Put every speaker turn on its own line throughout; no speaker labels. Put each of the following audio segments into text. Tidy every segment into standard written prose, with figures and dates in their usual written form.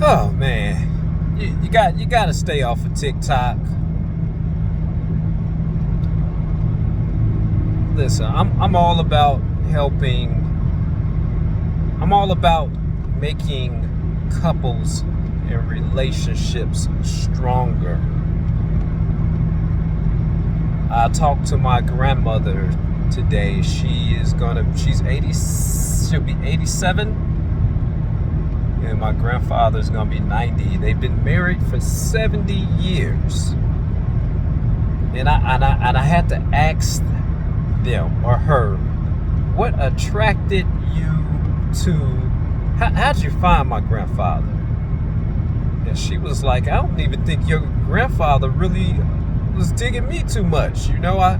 Oh man, you got to stay off of TikTok. Listen, I'm all about helping. I'm all about making couples and relationships stronger. I talked to my grandmother today. She's 80. She'll be 87. And my grandfather's gonna be 90. They've been married for 70 years. And I had to ask them or her, what attracted you to, how'd you find my grandfather? And she was like, I don't even think your grandfather really was digging me too much. I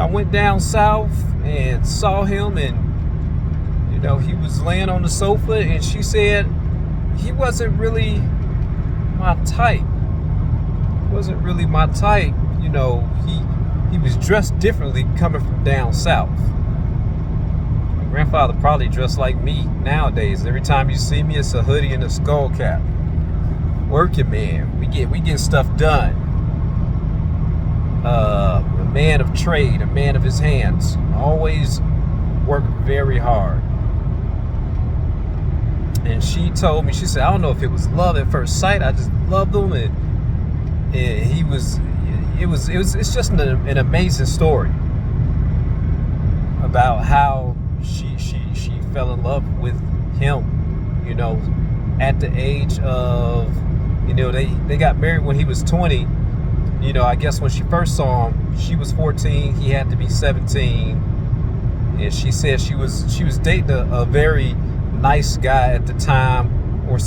went down south and saw him, and he was laying on the sofa, and she said he wasn't really my type. Wasn't really my type. He was dressed differently coming from down south. My grandfather probably dressed like me nowadays. Every time you see me, it's a hoodie and a skull cap. Working man. We get stuff done. A man of trade, a man of his hands. Always worked very hard. And she told me, she said, I don't know if it was love at first sight. I just loved him, and it's just an amazing story about how she fell in love with him. At the age of, they got married when he was 20. I guess when she first saw him, she was 14. He had to be 17. And she said she was dating a very nice guy at the time, or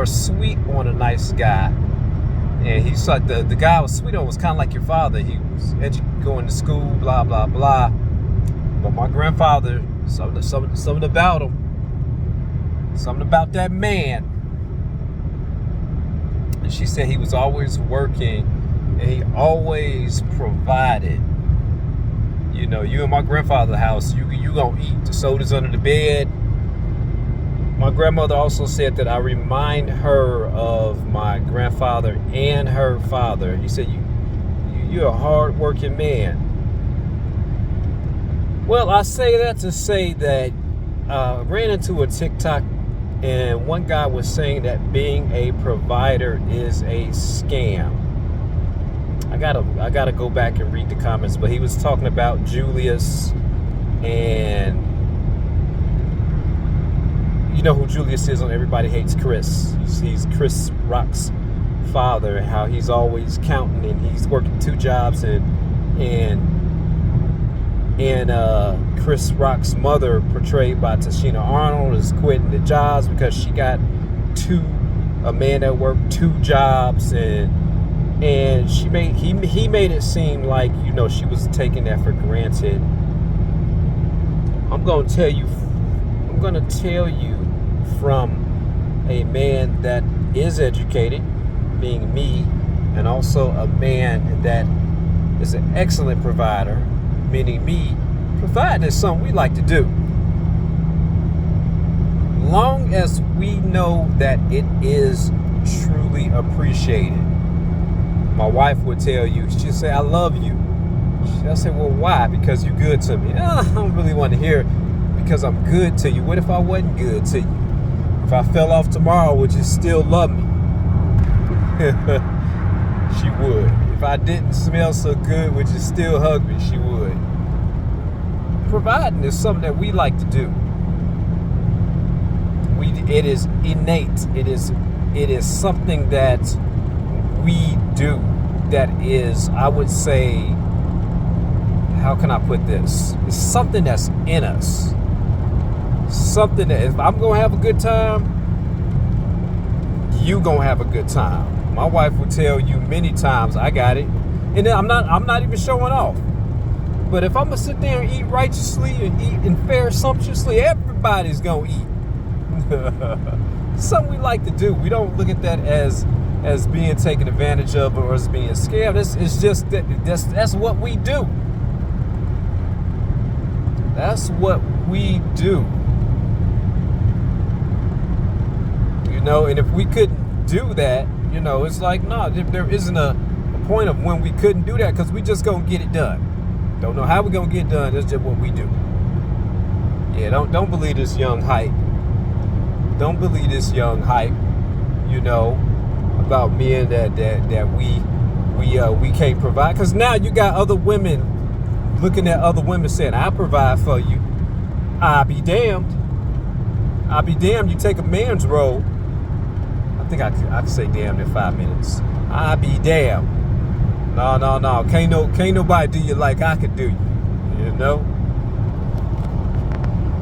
sweet on a nice guy. And he's like, the guy I was sweet on was kind of like your father. He was going to school, blah blah blah. But my grandfather, something about him, something about that man. And she said he was always working, and he always provided. You in my grandfather's house, you gonna eat. The soda's under the bed. My grandmother also said that I remind her of my grandfather and her father. He said, you're a hard-working man. Well, I say that to say that I ran into a TikTok, and one guy was saying that being a provider is a scam. I gotta go back and read the comments, but he was talking about Julius, and you know who Julius is on Everybody Hates Chris. He's Chris Rock's father, how he's always counting, and he's working 2 jobs, and Chris Rock's mother, portrayed by Tashina Arnold, is quitting the jobs because she got a man that worked 2 jobs, and he made it seem like she was taking that for granted. I'm gonna tell you from a man that is educated, being me, and also a man that is an excellent provider, meaning me. Providing is something we like to do, long as we know that it is truly appreciated. My wife would tell you, she'd say, I love you. I say, well, why? Because you're good to me. I don't really want to hear it because I'm good to you. What if I wasn't good to you? If I fell off tomorrow, would you still love me? She would. If I didn't smell so good, would you still hug me? She would. Providing is something that we like to do. It is innate. It is something that we do. That is, I would say, how can I put this? It's something that's in us. Something that if I'm gonna have a good time, you gonna have a good time. My wife will tell you many times, I got it. And then I'm not even showing off. But if I'm gonna sit there and eat righteously and eat and fare sumptuously, everybody's gonna eat. Something we like to do. We don't look at that as being taken advantage of or as being scared. It's just that's what we do. That's what we do. know, and if we couldn't do that, you know, it's like, no, there isn't a point of when we couldn't do that, because we just gonna get it done. Don't know how we're gonna get it done. That's just what we do. Yeah, don't believe this young hype. Don't believe this young hype, you know, about men that we can't provide. Because now you got other women looking at other women saying, I provide for you. I'll be damned. I'll be damned. You take a man's role. I think I could say damned in 5 minutes. I'll be damned. No. Can't nobody do you like I could do you. You know?